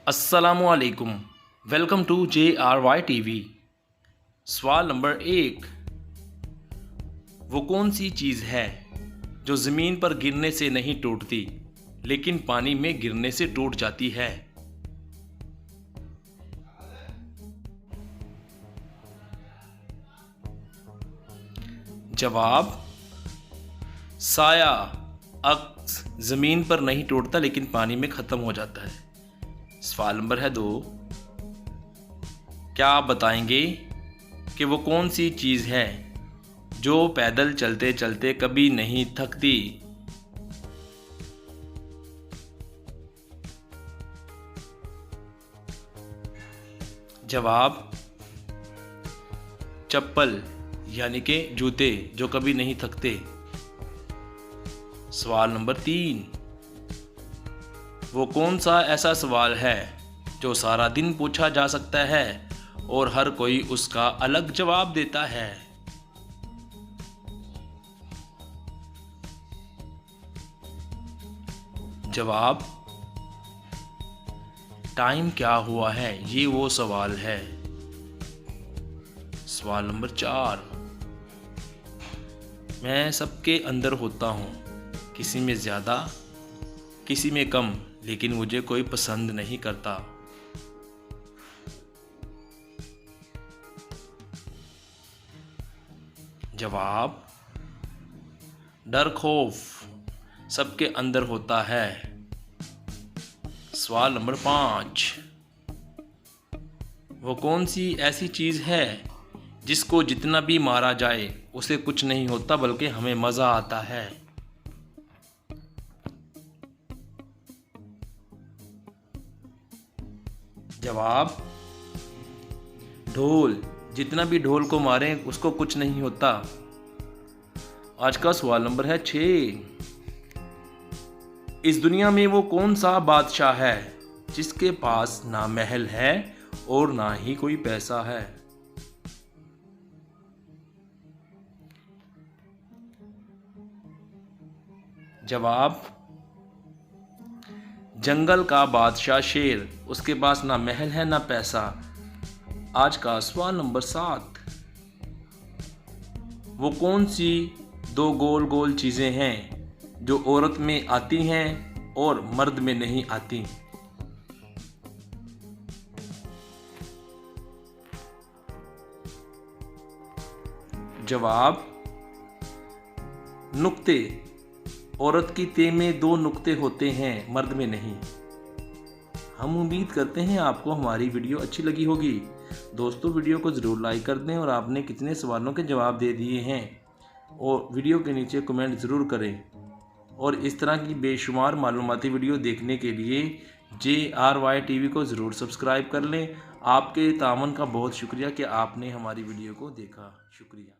अस्सलामुअलैकुम। Welcome to JRY TV। सवाल number 1, वो कौन सी चीज़ है जो ज़मीन पर गिरने से नहीं टूटती लेकिन पानी में गिरने से टूट जाती है? जवाब साया। अक्स ज़मीन पर नहीं टूटता लेकिन पानी में ख़त्म हो जाता है। सवाल नंबर है 2, क्या आप बताएंगे कि वो कौन सी चीज़ है जो पैदल चलते चलते कभी नहीं थकती? जवाब चप्पल यानी कि जूते जो कभी नहीं थकते। सवाल नंबर 3, वो कौन सा ऐसा सवाल है जो सारा दिन पूछा जा सकता है और हर कोई उसका अलग जवाब देता है? जवाब टाइम क्या हुआ है, ये वो सवाल है। सवाल नंबर 4, मैं सबके अंदर होता हूँ, किसी में ज़्यादा किसी में कम, लेकिन मुझे कोई पसंद नहीं करता। जवाब डर खौफ सबके अंदर होता है। सवाल नंबर 5, वो कौन सी ऐसी चीज़ है जिसको जितना भी मारा जाए उसे कुछ नहीं होता बल्कि हमें मज़ा आता है? जवाब ढोल। जितना भी ढोल को मारें उसको कुछ नहीं होता। आज का सवाल नंबर है 6, इस दुनिया में वो कौन सा बादशाह है जिसके पास ना महल है और ना ही कोई पैसा है? जवाब जंगल का बादशाह शेर, उसके पास ना महल है ना पैसा। आज का सवाल नंबर 7, वो कौन सी 2 गोल गोल चीज़ें हैं जो औरत में आती हैं और मर्द में नहीं आती? जवाब नुक्ते। औरत की ते में 2 नुक्ते होते हैं, मर्द में नहीं। हम उम्मीद करते हैं आपको हमारी वीडियो अच्छी लगी होगी। दोस्तों, वीडियो को ज़रूर लाइक कर दें और आपने कितने सवालों के जवाब दे दिए हैं और वीडियो के नीचे कमेंट ज़रूर करें। और इस तरह की बेशुमार मालूमाती वीडियो देखने के लिए JRY TV को ज़रूर सब्सक्राइब कर लें। आपके तामन का बहुत शुक्रिया कि आपने हमारी वीडियो को देखा। शुक्रिया।